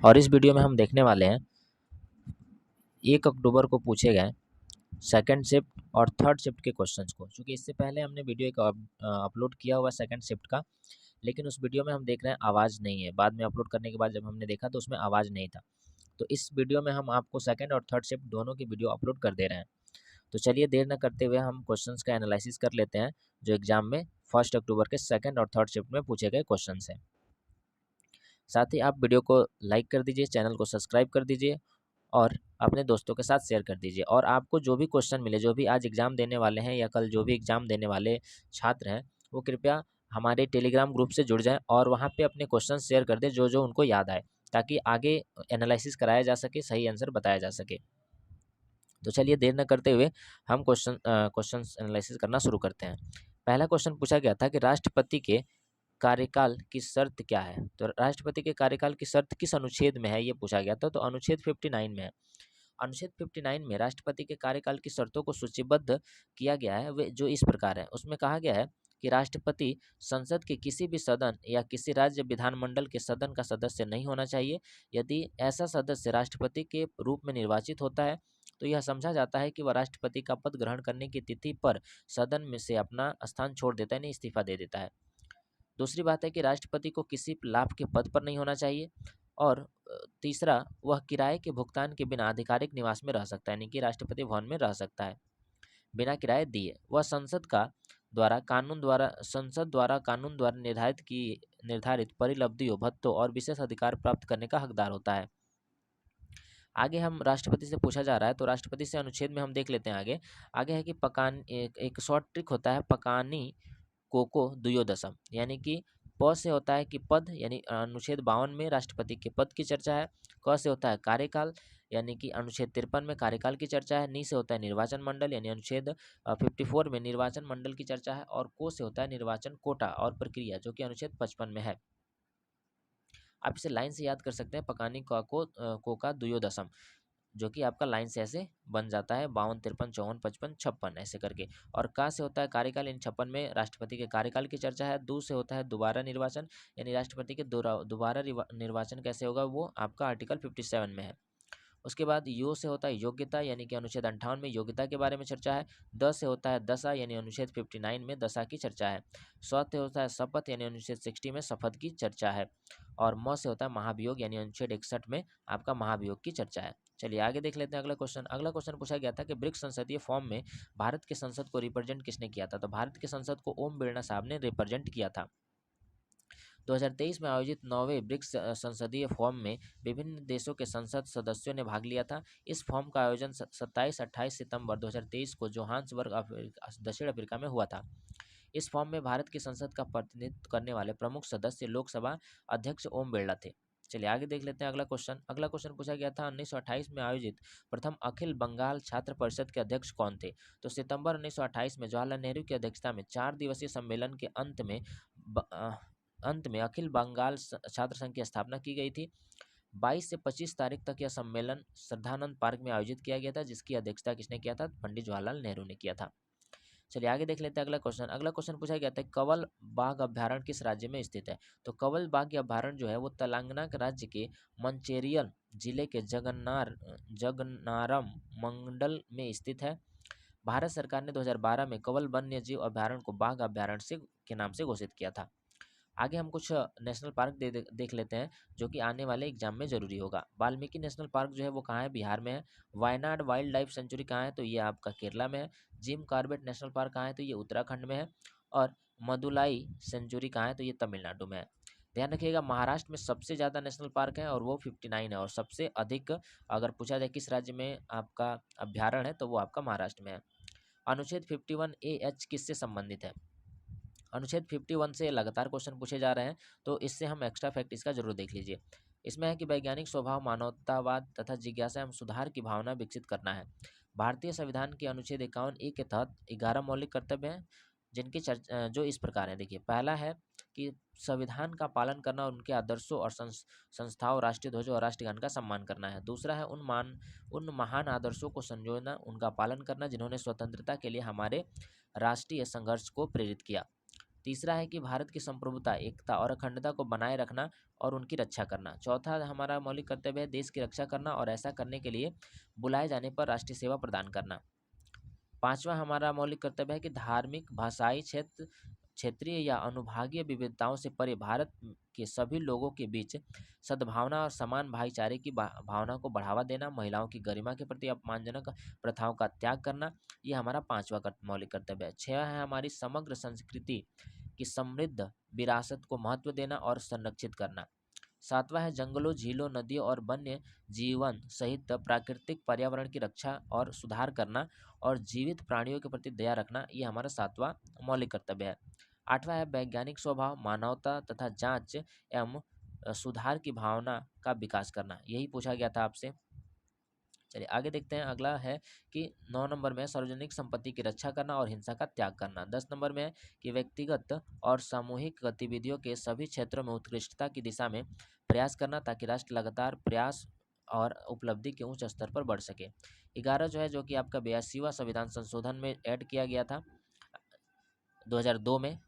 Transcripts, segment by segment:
और इस वीडियो में हम देखने वाले हैं 1 अक्टूबर को पूछे गए सेकंड शिफ्ट और थर्ड शिफ्ट के क्वेश्चंस को। चूँकि इससे पहले हमने वीडियो एक अपलोड किया हुआ सेकंड शिफ्ट का, लेकिन उस वीडियो में हम देख रहे हैं आवाज़ नहीं है। बाद में अपलोड करने के बाद जब हमने देखा तो उसमें आवाज़ नहीं था। तो इस वीडियो में हम आपको सेकंड और थर्ड शिफ्ट दोनों की वीडियो अपलोड कर दे रहे हैं। तो चलिए देर न करते हुए हम क्वेश्चंस का एनालिसिस कर लेते हैं जो एग्जाम में 1 अक्टूबर के सेकंड और थर्ड शिफ्ट में पूछे गए क्वेश्चंस हैं। साथ ही आप वीडियो को लाइक कर दीजिए, चैनल को सब्सक्राइब कर दीजिए और अपने दोस्तों के साथ शेयर कर दीजिए। और आपको जो भी क्वेश्चन मिले, जो भी आज एग्ज़ाम देने वाले हैं या कल जो भी एग्ज़ाम देने वाले छात्र हैं, वो कृपया हमारे टेलीग्राम ग्रुप से जुड़ जाएँ और वहाँ पे अपने क्वेश्चन शेयर कर दें जो जो उनको याद आए, ताकि आगे एनालिसिस कराया जा सके, सही आंसर बताया जा सके। तो चलिए देर न करते हुए हम क्वेश्चंस एनालिसिस करना शुरू करते हैं। पहला क्वेश्चन पूछा गया था कि राष्ट्रपति के कार्यकाल की शर्त क्या है? तो राष्ट्रपति के कार्यकाल की शर्त किस अनुच्छेद में है, ये पूछा गया था। तो अनुच्छेद 59 में है। अनुच्छेद 59 में राष्ट्रपति के कार्यकाल की शर्तों को सूचीबद्ध किया गया है, वे जो इस प्रकार है। उसमें कहा गया है कि राष्ट्रपति संसद के किसी भी सदन या किसी राज्य विधानमंडल के सदन का सदस्य नहीं होना चाहिए। यदि ऐसा सदस्य राष्ट्रपति के रूप में निर्वाचित होता है तो यह समझा जाता है कि वह राष्ट्रपति का पद ग्रहण करने की तिथि पर सदन में से अपना स्थान छोड़ देता है, नहीं इस्तीफा दे देता है। दूसरी बात है कि राष्ट्रपति को किसी लाभ के पद पर नहीं होना चाहिए। और तीसरा, वह किराए के भुगतान के बिना आधिकारिक निवास में रह सकता है, यानी कि राष्ट्रपति भवन में रह सकता है बिना किराए दिए। वह संसद द्वारा कानून द्वारा निर्धारित परिलब्धियों, भत्तों और विशेष अधिकार प्राप्त करने का हकदार होता है। आगे हम राष्ट्रपति से पूछा जा रहा है, तो राष्ट्रपति से अनुच्छेद में हम देख लेते हैं। आगे है कि एक शॉर्ट ट्रिक होता है, पकानी कोको दुयोदशम, यानी कि प से होता है कि पद, यानी अनुच्छेद 52 में राष्ट्रपति के पद की चर्चा है। क से होता है कार्यकाल, यानी कि अनुच्छेद 53 में कार्यकाल की चर्चा है। नी से होता है निर्वाचन मंडल, यानी अनुच्छेद 54 में निर्वाचन मंडल की चर्चा है। और को से होता है निर्वाचन कोटा और प्रक्रिया, जो कि अनुच्छेद 55 में है। आप इसे लाइन से याद कर सकते हैं, पकानी को का दुयोदशम, जो कि आपका लाइन से ऐसे बन जाता है 52, 53, 54, 55, 56 ऐसे करके। और का से होता है कार्यकाल, इन 56 में राष्ट्रपति के कार्यकाल की चर्चा है। दू से होता है दोबारा निर्वाचन, यानी राष्ट्रपति के दोबारा निर्वाचन कैसे होगा, वो आपका आर्टिकल 57 में है। उसके बाद यो से होता है योग्यता, यानी कि अनुच्छेद 58 में योग्यता के बारे में चर्चा है। द से होता है दशा, यानी अनुच्छेद 59 में दशा की चर्चा है। स्व से होता है शपथ, यानी अनुच्छेद 60 में शपथ की चर्चा है। और म से होता है महाभियोग, यानी अनुच्छेद 61 में आपका महाभियोग की चर्चा है। चलिए आगे देख लेते हैं अगला क्वेश्चन। अगला क्वेश्चन पूछा गया था कि ब्रिक्स संसदीय फॉर्म में भारत के संसद को रिप्रेजेंट किसने किया था? तो भारत के संसद को ओम बिरला साहब ने रिप्रेजेंट किया था। 2023 में आयोजित 9वें ब्रिक्स संसदीय फोरम में विभिन्न देशों के संसद सदस्यों ने भाग लिया था। इस फोरम का आयोजन 27-28 सितंबर 2023 को जोहान्सबर्ग दक्षिण अफ्रीका में हुआ था। इस फोरम में भारत की संसद का प्रतिनिधित्व करने वाले प्रमुख सदस्य लोकसभा अध्यक्ष ओम बिरला थे। चलिए आगे देख लेते हैं अगला क्वेश्चन। अगला क्वेश्चन पूछा गया था 1928 में आयोजित प्रथम अखिल बंगाल छात्र परिषद के अध्यक्ष कौन थे? तो सितंबर 1928 में जवाहरलाल नेहरू की अध्यक्षता में 4 दिवसीय सम्मेलन के अंत में अखिल बंगाल छात्र संघ की स्थापना की गई थी। 22 से 25 तारीख तक यह सम्मेलन श्रद्धानंद पार्क में आयोजित किया गया था, जिसकी अध्यक्षता किसने किया था? पंडित जवाहरलाल नेहरू ने किया था। चलिए आगे देख लेते हैं अगला क्वेश्चन। अगला क्वेश्चन पूछा गया था कवल बाघ अभ्यारण्य किस राज्य में स्थित है? तो कवल बाघ अभ्यारण्य जो है वो तेलंगाना राज्य के मंचेरियल जिले के जगन्नारम मंडल में स्थित है। भारत सरकार ने 2012 में कवल वन्य जीव अभ्यारण्य को बाघ अभ्यारण्य के नाम से घोषित किया था। आगे हम कुछ नेशनल पार्क देख लेते हैं जो कि आने वाले एग्जाम में जरूरी होगा। वाल्मीकि नेशनल पार्क जो है वो कहाँ है? बिहार में है। वायनाड वाइल्ड लाइफ सेंचुरी कहाँ है? तो ये आपका केरला में है। जिम कॉर्बेट नेशनल पार्क कहाँ है? तो ये उत्तराखंड में है। और मदुलाई सेंचुरी कहाँ है? तो ये तमिलनाडु में है। ध्यान रखिएगा, महाराष्ट्र में सबसे ज़्यादा नेशनल पार्क है और वो 59 है। और सबसे अधिक अगर पूछा जाए किस राज्य में आपका अभ्यारण्य है, तो वो आपका महाराष्ट्र में है। अनुच्छेद 51A(H) किससे संबंधित है? अनुच्छेद 51 से लगातार क्वेश्चन पूछे जा रहे हैं, तो इससे हम एक्स्ट्रा फैक्ट इसका जरूर देख लीजिए। इसमें है कि वैज्ञानिक स्वभाव, मानवतावाद तथा जिज्ञासा एवं सुधार की भावना विकसित करना है। भारतीय संविधान के अनुच्छेद 51A के तहत 11 मौलिक कर्तव्य हैं, जिनकी चर्चा जो इस प्रकार है। देखिए, पहला है कि संविधान का पालन करना और उनके आदर्शों और संस्थाओं, राष्ट्रीय ध्वजों और राष्ट्रगान का सम्मान करना है। दूसरा है उन महान आदर्शों को संजोना, उनका पालन करना जिन्होंने स्वतंत्रता के लिए हमारे राष्ट्रीय संघर्ष को प्रेरित किया। तीसरा है कि भारत की संप्रभुता, एकता और अखंडता को बनाए रखना और उनकी रक्षा करना। चौथा हमारा मौलिक कर्तव्य है देश की रक्षा करना और ऐसा करने के लिए बुलाए जाने पर राष्ट्रीय सेवा प्रदान करना। पांचवा हमारा मौलिक कर्तव्य है कि धार्मिक, भाषाई, क्षेत्रीय या अनुभागीय विविधताओं से परे भारत के सभी लोगों के बीच सद्भावना और समान भाईचारे की भावना को बढ़ावा देना, महिलाओं की गरिमा के प्रति अपमानजनक प्रथाओं का त्याग करना, ये हमारा पांचवा मौलिक कर्तव्य है। छह है हमारी समग्र संस्कृति की समृद्ध विरासत को महत्व देना और संरक्षित करना। सातवां है जंगलों, झीलों, नदियों और वन्य जीवन सहित प्राकृतिक पर्यावरण की रक्षा और सुधार करना और जीवित प्राणियों के प्रति दया रखना, ये हमारा सातवां मौलिक कर्तव्य है। आठवां है वैज्ञानिक स्वभाव, मानवता तथा जांच एवं सुधार की भावना का विकास करना। यही पूछा गया था आपसे। चलिए आगे देखते हैं। अगला है कि 9 नंबर में सार्वजनिक संपत्ति की रक्षा करना और हिंसा का त्याग करना। 10 नंबर में है कि व्यक्तिगत और सामूहिक गतिविधियों के सभी क्षेत्रों में उत्कृष्टता की दिशा में प्रयास करना ताकि राष्ट्र लगातार प्रयास और उपलब्धि के उच्च स्तर पर बढ़ सके। 11 जो है, जो कि आपका 82वां संविधान संशोधन में ऐड किया गया था 2002 में।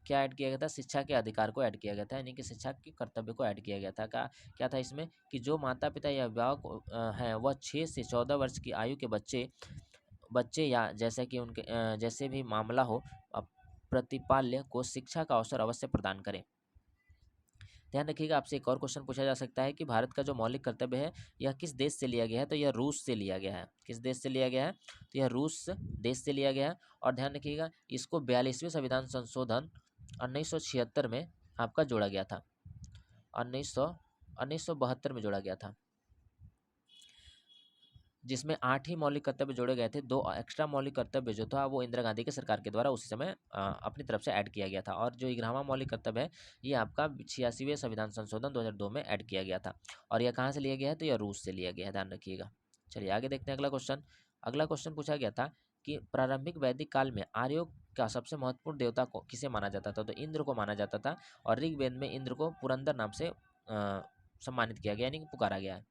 क्या ऐड किया गया था? शिक्षा के अधिकार को ऐड किया गया था, यानी कि शिक्षा के कर्तव्य को ऐड किया गया था। क्या था इसमें कि जो माता पिता या अभिभावक हैं वह 6 से 14 वर्ष की आयु के बच्चे बच्चे या जैसे कि उनके जैसे भी मामला हो, प्रतिपाल्य को शिक्षा का अवसर अवश्य प्रदान करें। ध्यान रखिएगा, आपसे एक और क्वेश्चन पूछा जा सकता है कि भारत का जो मौलिक कर्तव्य है यह किस देश से लिया गया है? तो यह रूस से लिया गया है। किस देश से लिया गया है? तो यह रूस देश से लिया गया है। और ध्यान रखिएगा, इसको 42वें संविधान संशोधन 1976 में आपका जोड़ा गया था। 1972 में जोड़ा गया था, जिसमें 8 ही मौलिक कर्तव्य जोड़े गए थे। 2 एक्स्ट्रा मौलिक कर्तव्य जो था वो इंदिरा गांधी के सरकार के द्वारा उसी समय अपनी तरफ से ऐड किया गया था। और जो 11वां मौलिक कर्तव्य है ये आपका 86वें संविधान संशोधन 2002 में ऐड किया गया था। और यह कहाँ से लिया गया है? तो यह रूस से लिया गया है, ध्यान रखिएगा। चलिए आगे देखते हैं अगला क्वेश्चन। अगला क्वेश्चन पूछा गया था कि प्रारंभिक वैदिक काल में आर्यों का सबसे महत्वपूर्ण देवता को किसे माना जाता था? तो इंद्र को माना जाता था। और ऋग्वेद में इंद्र को पुरंदर नाम से सम्मानित किया गया, यानी कि पुकारा गया है।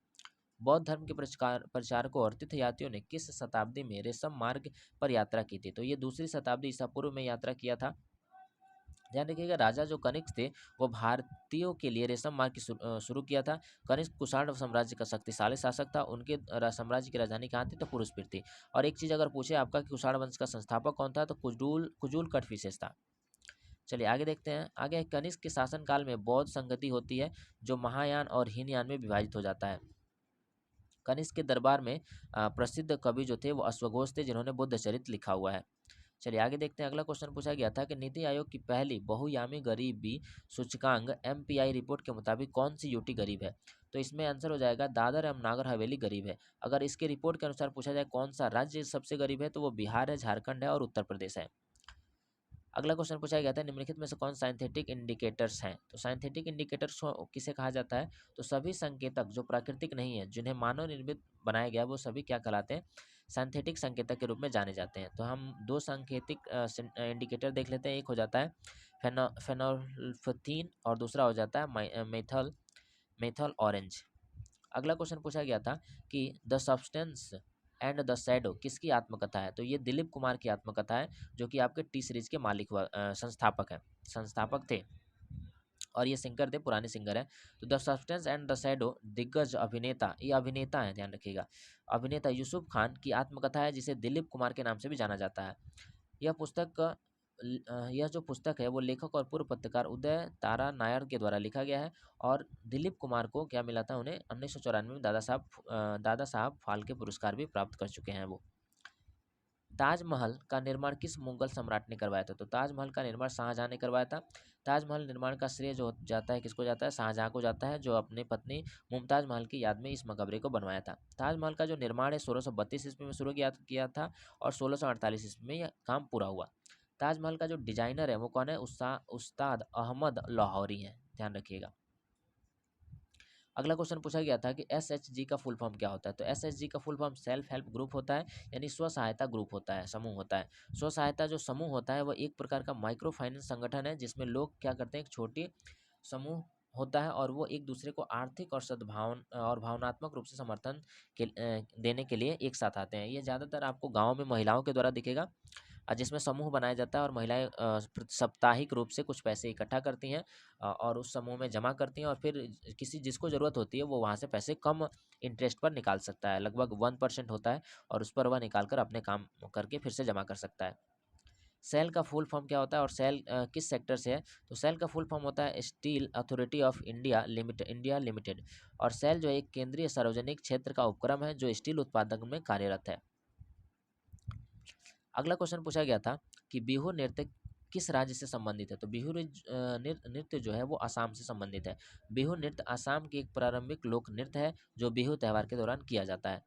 बौद्ध धर्म के प्रचारकों और तीर्थयात्रियों ने किस शताब्दी में रेशम मार्ग पर यात्रा की थी? तो ये 2री शताब्दी ईसा पूर्व में यात्रा किया था। ध्यान रखिएगा, राजा जो कनिष्क थे वो भारतीयों के लिए रेशम मार्ग की शुरू किया था। कनिष्क कुषाण साम्राज्य का शक्तिशाली शासक था। उनके साम्राज्य की राजधानी कहाँ थी? तो पुरुषपुर थी। और एक चीज अगर पूछे आपका कि कुषाण वंश का संस्थापक कौन था? तो कुजूल कटफिसेस था। चलिए आगे देखते हैं। आगे कनिष्क के शासनकाल में बौद्ध संगति होती है जो महायान और हीनयान में विभाजित हो जाता है। कनिष्क के दरबार में प्रसिद्ध कवि जो थे वो अश्वघोष थे, जिन्होंने बुद्ध चरित्र लिखा हुआ है। चलिए आगे देखते हैं। अगला क्वेश्चन पूछा गया था कि नीति आयोग की पहली बहुयामी गरीबी सूचकांक MPI रिपोर्ट के मुताबिक कौन सी यूटी गरीब है? तो इसमें आंसर हो जाएगा दादर एवं नागर हवेली गरीब है। अगर इसके रिपोर्ट के अनुसार पूछा जाए कौन सा राज्य सबसे गरीब है, तो वो बिहार है, झारखंड है और उत्तर प्रदेश है। अगला क्वेश्चन पूछा गया था निम्नलिखित में से कौन साइंथेटिक इंडिकेटर्स हैं? तो साइंथेटिक इंडिकेटर्स किसे कहा जाता है? तो सभी संकेतक जो प्राकृतिक नहीं है, जिन्हें मानव निर्मित बनाया गया, वो सभी क्या कहलाते हैं? साइंथेटिक संकेतक के रूप में जाने जाते हैं। तो हम 2 सांकेतिक इंडिकेटर देख लेते हैं। एक हो जाता है फेनोल्फथीन और दूसरा हो जाता है मेथल ऑरेंज। अगला क्वेश्चन पूछा गया था कि the substance and the shadow किसकी आत्मकथा है? तो ये दिलीप कुमार की आत्मकथा है, जो कि आपके टी सीरीज के मालिक संस्थापक थे और ये सिंगर थे, पुराने सिंगर हैं। तो the substance and the shadow दिग्गज अभिनेता, ये अभिनेता है, ध्यान रखिएगा, अभिनेता यूसुफ खान की आत्मकथा है, जिसे दिलीप कुमार के नाम से भी जाना जाता है। यह जो पुस्तक है वो लेखक और पूर्व पत्रकार उदय तारा नायर के द्वारा लिखा गया है। और दिलीप कुमार को क्या मिला था? उन्हें 1994 में दादा साहब फाल्के पुरस्कार भी प्राप्त कर चुके हैं वो। ताजमहल का निर्माण किस मुगल सम्राट ने करवाया था? तो ताजमहल का निर्माण शाहजहां ने करवाया था। ताजमहल निर्माण का श्रेय जो जाता है किसको जाता है? शाहजहां को जाता है, जो अपनी पत्नी मुमताज महल की याद में इस मकबरे को बनवाया था। ताजमहल का जो निर्माण है 1632 ईस्वी में शुरू किया था और 1648 ईस्वी में यह काम पूरा हुआ। ताजमहल का जो डिजाइनर है वो कौन है? उस्ताद अहमद लाहौरी हैं, ध्यान रखिएगा। अगला क्वेश्चन पूछा गया था कि SHG का फुल फॉर्म क्या होता है? तो SHG का full form self help group होता है, यानी स्व सहायता ग्रुप होता है, समूह होता है। स्व सहायता जो समूह होता है वो एक प्रकार का माइक्रो फाइनेंस संगठन है, जिसमें लोग क्या करते हैं, एक छोटी समूह होता है और वो एक दूसरे को आर्थिक और भावनात्मक रूप से समर्थन देने के लिए एक साथ आते हैं। ये ज़्यादातर आपको गाँव में महिलाओं के द्वारा दिखेगा जिसमें समूह बनाया जाता है और महिलाएं साप्ताहिक रूप से कुछ पैसे इकट्ठा करती हैं और उस समूह में जमा करती हैं और फिर जिसको ज़रूरत होती है वो वहाँ से पैसे कम इंटरेस्ट पर निकाल सकता है, लगभग 1% होता है और उस पर वह निकाल कर अपने काम करके फिर से जमा कर सकता है। सेल का फुल फॉर्म क्या होता है और सेल किस सेक्टर से है? तो सेल का फुल फॉर्म होता है steel authority of India limited. और सेल जो है एक केंद्रीय सार्वजनिक क्षेत्र का उपक्रम है जो स्टील उत्पादन में कार्यरत है। अगला क्वेश्चन पूछा गया था कि बिहू नृत्य किस राज्य से संबंधित है? तो बिहू नृत्य जो है वो असम से संबंधित है। बिहू नृत्य असम की एक प्रारंभिक लोक नृत्य है जो बिहू त्यौहार के दौरान किया जाता है।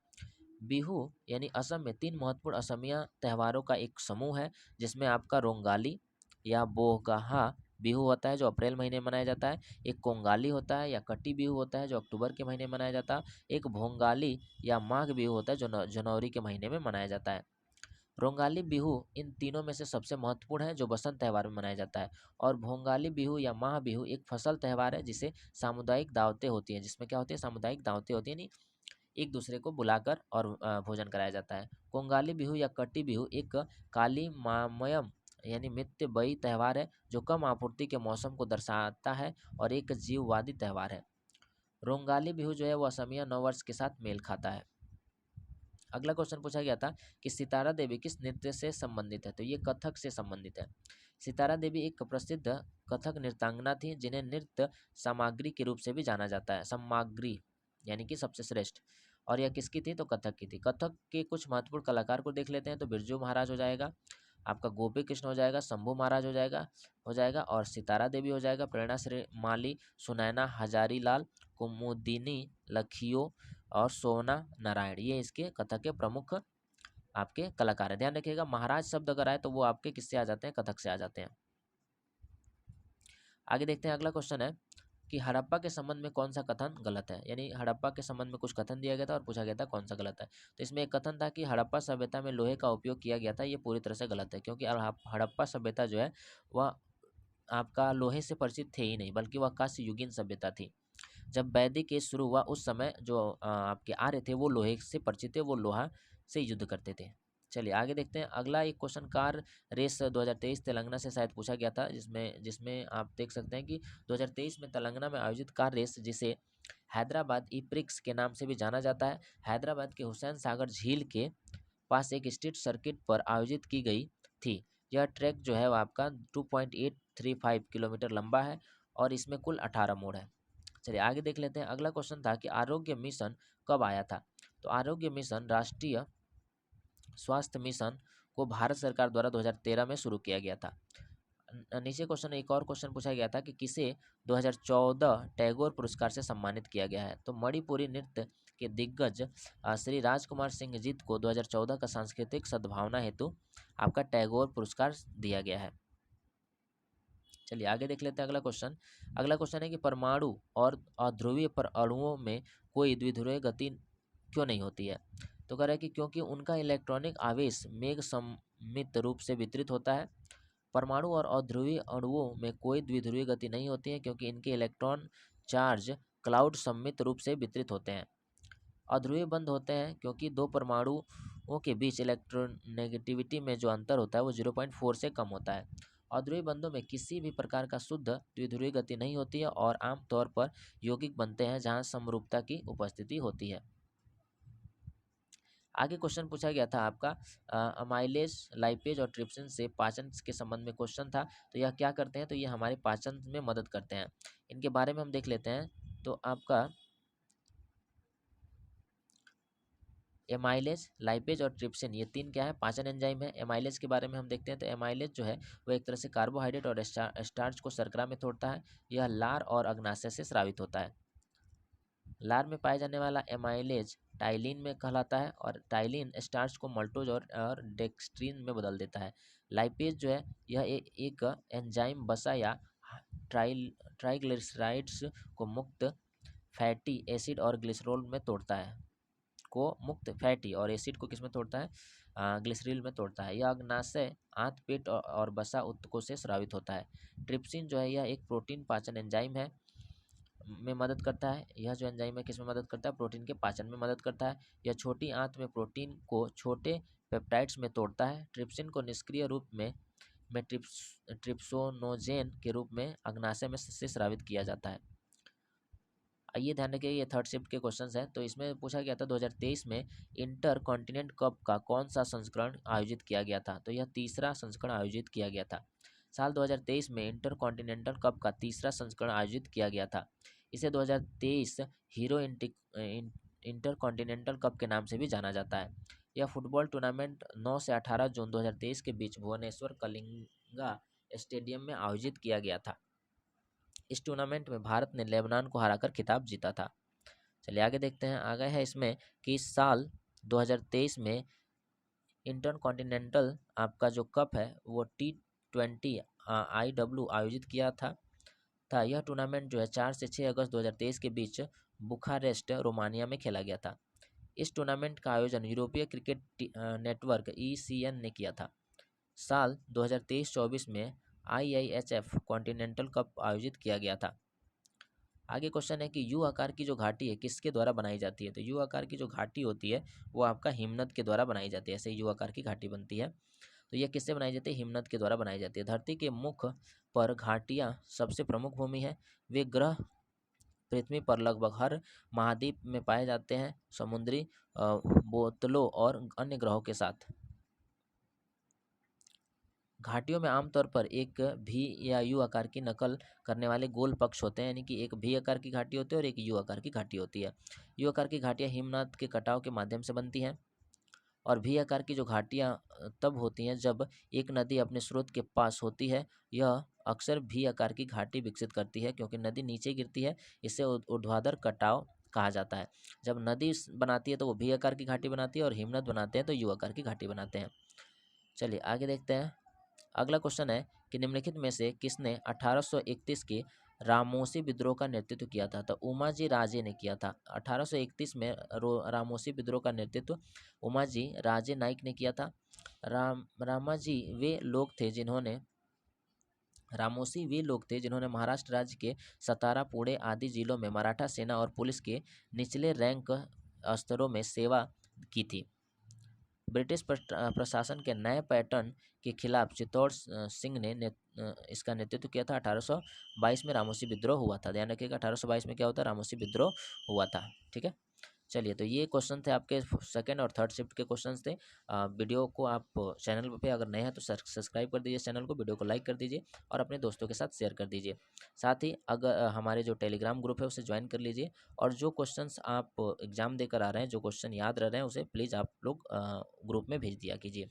बिहू यानी असम में 3 महत्वपूर्ण असमिया त्योहारों का एक समूह है जिसमें आपका रोंगाली या बोगहा बिहू होता है जो अप्रैल महीने में मनाया जाता है, एक कोंगाली होता है या कट्टी बिहू होता है जो अक्टूबर के महीने में मनाया जाता है, एक भोंगाली या माघ बिहू होता है जो जनवरी के महीने में मनाया जाता है। रोंगाली बिहू इन तीनों में से सबसे महत्वपूर्ण है जो बसंत त्यौहार में मनाया जाता है। और भोंगाली बिहू या माह बिहू एक फसल त्यौहार है जिसे सामुदायिक दावतें होती हैं, जिसमें क्या होती है सामुदायिक दावतें होती हैं, एक दूसरे को बुलाकर और भोजन कराया जाता है। कोंगाली बिहू या कट्टी बिहू एक काली मामयम यानी मितव्ययी त्यौहार है जो कम आपूर्ति के मौसम को दर्शाता है और एक जीववादी त्यौहार है। रोंगाली बिहू जो है वो असमिया नववर्ष के साथ मेल खाता है। अगला क्वेश्चन पूछा गया था कि सितारा देवी किस नृत्य से संबंधित है? तो ये कथक से संबंधित है। सितारा देवी एक प्रसिद्ध कथक नृत्यांगना थी जिन्हें नृत्य सामग्री के रूप से भी जाना जाता है, सामग्री यानी कि सबसे श्रेष्ठ। और यह किसकी थी? तो कथक की थी। कथक के कुछ महत्वपूर्ण कलाकार को देख लेते हैं। तो बिरजू महाराज हो जाएगा, आपका गोपी कृष्ण हो जाएगा, शंभू महाराज हो जाएगा और सितारा देवी हो जाएगा, प्रेरणा श्री माली, सुनैना हजारी लाल, कुमुदिनी लखियो और सोना नारायण, ये इसके कथक के प्रमुख आपके कलाकार हैं। ध्यान रखिएगा महाराज शब्द अगर आए तो वो आपके किससे आ जाते हैं? कथक से आ जाते हैं। आगे देखते हैं। अगला क्वेश्चन है कि हड़प्पा के संबंध में कौन सा कथन गलत है? यानी हड़प्पा के संबंध में कुछ कथन दिया गया था और पूछा गया था कौन सा गलत है। तो इसमें एक कथन था कि हड़प्पा सभ्यता में लोहे का उपयोग किया गया था, ये पूरी तरह से गलत है क्योंकि हड़प्पा सभ्यता जो है वह आपका लोहे से परिचित थे ही नहीं, बल्कि वह कांस्य युगीन सभ्यता थी। जब वैदिक एज शुरू हुआ उस समय जो आपके आर्य थे वो लोहे से परिचित थे, वो लोहा से युद्ध करते थे। चलिए आगे देखते हैं। अगला एक क्वेश्चन कार रेस 2023 तेलंगाना से शायद पूछा गया था, जिसमें जिसमें आप देख सकते हैं कि 2023 में तेलंगाना में आयोजित कार रेस जिसे हैदराबाद ई प्रिक्स के नाम से भी जाना जाता है, हैदराबाद के हुसैन सागर झील के पास एक स्ट्रीट सर्किट पर आयोजित की गई थी। यह ट्रैक जो है वो आपका 2.835 किलोमीटर लंबा है और इसमें कुल 18 मोड़ है। चलिए आगे देख लेते हैं। अगला क्वेश्चन था कि आरोग्य मिशन कब आया था? तो आरोग्य मिशन राष्ट्रीय स्वास्थ्य मिशन को भारत सरकार द्वारा 2013 में शुरू किया गया था। नीचे क्वेश्चन एक और क्वेश्चन पूछा गया था कि किसे 2014 टैगोर पुरस्कार से सम्मानित किया गया है? तो मणिपुरी नृत्य के दिग्गज श्री राजकुमार सिंह जीत को 2014 का सांस्कृतिक सद्भावना हेतु आपका टैगोर पुरस्कार दिया गया है। चलिए आगे देख लेते हैं। अगला क्वेश्चन है कि परमाणु और अध्रुवीय पर अणुओं में कोई द्विध्रुवीय गति क्यों नहीं होती है? तो कह रहा है कि क्योंकि उनका इलेक्ट्रॉनिक आवेश मेघ सममित रूप से वितरित होता है। परमाणु और अध्रुवीय अणुओं में कोई द्विध्रुवीय गति नहीं होती है क्योंकि इनके इलेक्ट्रॉन चार्ज क्लाउड सममित रूप से वितरित होते हैं। अध्रुवीय बंद होते हैं क्योंकि दो परमाणुओं के बीच इलेक्ट्रोनेगेटिविटी में जो अंतर होता है वो 0.4 से कम होता है। अध्रुवीय बंधों में किसी भी प्रकार का शुद्ध द्विध्रुवीय गति नहीं होती है और आमतौर पर यौगिक बनते हैं जहां समरूपता की उपस्थिति होती है। आगे क्वेश्चन पूछा गया था आपका अमाइलेज, लाइपेज और ट्रिप्सिन से पाचन के संबंध में क्वेश्चन था। तो यह क्या करते हैं? तो ये हमारे पाचन में मदद करते हैं। इनके बारे में हम देख लेते हैं। तो आपका एमाइलेज, लाइपेज और ट्रिप्सिन ये तीन क्या है? पाचन एंजाइम है। एमाइलेज के बारे में हम देखते हैं। तो एमाइलेज जो है वो एक तरह से कार्बोहाइड्रेट और स्टार्च को शर्करा में तोड़ता है। यह लार और अग्नाशय से स्रावित होता है। लार में पाया जाने वाला एमाइलेज टाइलिन में कहलाता है और टाइलिन स्टार्च को मल्टोज और डेक्स्ट्रीन में बदल देता है। लाइपेज जो है यह एक एंजाइम बसा या ट्राइग्लिसराइड्स को मुक्त फैटी एसिड और ग्लिसरॉल में तोड़ता है, को मुक्त फैटी और एसिड को किसमें तोड़ता है? ग्लिसरील में तोड़ता है। यह अग्नाशय आंत, पेट और बसा ऊतकों से स्रावित होता है। ट्रिप्सिन जो है यह एक प्रोटीन पाचन एंजाइम है में मदद करता है। यह जो एंजाइम है किस में मदद करता है? प्रोटीन के पाचन में मदद करता है। यह छोटी आंत में प्रोटीन को छोटे पेप्टाइड्स में तोड़ता है। ट्रिप्सिन को निष्क्रिय रूप में ट्रिप्सोनोजेन के रूप में अग्नाशय में से स्रावित किया जाता है। आइए ध्यान रखिए, ये थर्ड शिफ्ट के क्वेश्चंस हैं। तो इसमें पूछा गया था 2023 में इंटर कॉन्टिनेंट कप का कौन सा संस्करण आयोजित किया गया था। तो यह तीसरा संस्करण आयोजित किया गया था। साल 2023 में इंटर कॉन्टिनेंटल कप का तीसरा संस्करण आयोजित किया गया था। इसे 2023 हीरो इंटर कॉन्टिनेंटल कप के नाम से भी जाना जाता है। यह फुटबॉल टूर्नामेंट 9 से 18 जून 2023 के बीच भुवनेश्वर कलिंगा स्टेडियम में आयोजित किया गया था। इस टूर्नामेंट में भारत ने लेबनान को हराकर खिताब जीता था। चलिए आगे देखते हैं। आगे है इसमें कि इस साल 2023 में इंटर कॉन्टिनेंटल आपका जो कप है वो T20 IW आयोजित किया था। यह टूर्नामेंट जो है 4 से 6 अगस्त 2023 के बीच बुखारेस्ट रोमानिया में खेला गया था। इस टूर्नामेंट का आयोजन यूरोपीय क्रिकेट नेटवर्क ECN ने किया था। साल 2023-24 में IIHF कॉन्टिनेंटल कप आयोजित किया गया था। आगे क्वेश्चन है कि यू आकार की जो घाटी है किसके द्वारा बनाई जाती है। तो यू आकार की जो घाटी होती है वो आपका हिमनद के द्वारा बनाई जाती है। ऐसे यू आकार की घाटी बनती है। तो यह किससे बनाई जाती है? हिमनद के द्वारा बनाई जाती है। धरती के मुख पर घाटियाँ सबसे प्रमुख भूमि है। वे ग्रह पृथ्वी पर लगभग हर महाद्वीप में पाए जाते हैं, समुद्री बोतलों और अन्य ग्रहों के साथ। घाटियों में आमतौर पर एक भी या यू आकार की नकल करने वाले गोल पक्ष होते हैं, यानी कि एक भी आकार की घाटी होती है और एक यू आकार की घाटी होती है। यू आकार की घाटियाँ हिमनद के कटाव के माध्यम से बनती हैं और भी आकार की जो घाटियाँ तब होती हैं जब एक नदी अपने स्रोत के पास होती है। यह अक्सर भी आकार की घाटी विकसित करती है क्योंकि नदी नीचे गिरती है। इसे ऊर्ध्वाधर कटाव कहा जाता है। जब नदी बनाती है तो वो भी आकार की घाटी बनाती है और हिमनद बनाते हैं तो यू आकार की घाटी बनाते हैं। चलिए आगे देखते हैं। अगला क्वेश्चन है कि निम्नलिखित में से किसने 1831 के रामोसी विद्रोह का नेतृत्व किया था। तो उमाजी राजे ने किया था। 1831 में रामोसी विद्रोह का नेतृत्व उमाजी राजे नाइक ने किया था। रामोसी वे लोग थे जिन्होंने महाराष्ट्र राज्य के सतारा, पुणे आदि जिलों में मराठा सेना और पुलिस के निचले रैंक स्तरों में सेवा की थी। ब्रिटिश प्रशासन के नए पैटर्न के खिलाफ चित्तौड़ सिंह ने इसका नेतृत्व किया था। 1822 में रामोसी विद्रोह हुआ था। ध्यान रखिएगा 1822 में क्या होता है? रामोसी विद्रोह हुआ था। ठीक है, चलिए तो ये क्वेश्चन थे आपके सेकंड और थर्ड शिफ्ट के क्वेश्चंस थे। वीडियो को आप चैनल पे अगर नए हैं तो सब्सक्राइब कर दीजिए चैनल को, वीडियो को लाइक कर दीजिए और अपने दोस्तों के साथ शेयर कर दीजिए। साथ ही अगर हमारे जो टेलीग्राम ग्रुप है उसे ज्वाइन कर लीजिए और जो क्वेश्चंस आप एग्जाम देकर आ रहे हैं, जो क्वेश्चन याद रह रहे हैं, उसे प्लीज़ आप लोग ग्रुप में भेज दिया कीजिए।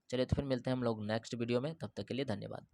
चलिए तो फिर मिलते हैं हम लोग नेक्स्ट वीडियो में, तब तक के लिए धन्यवाद।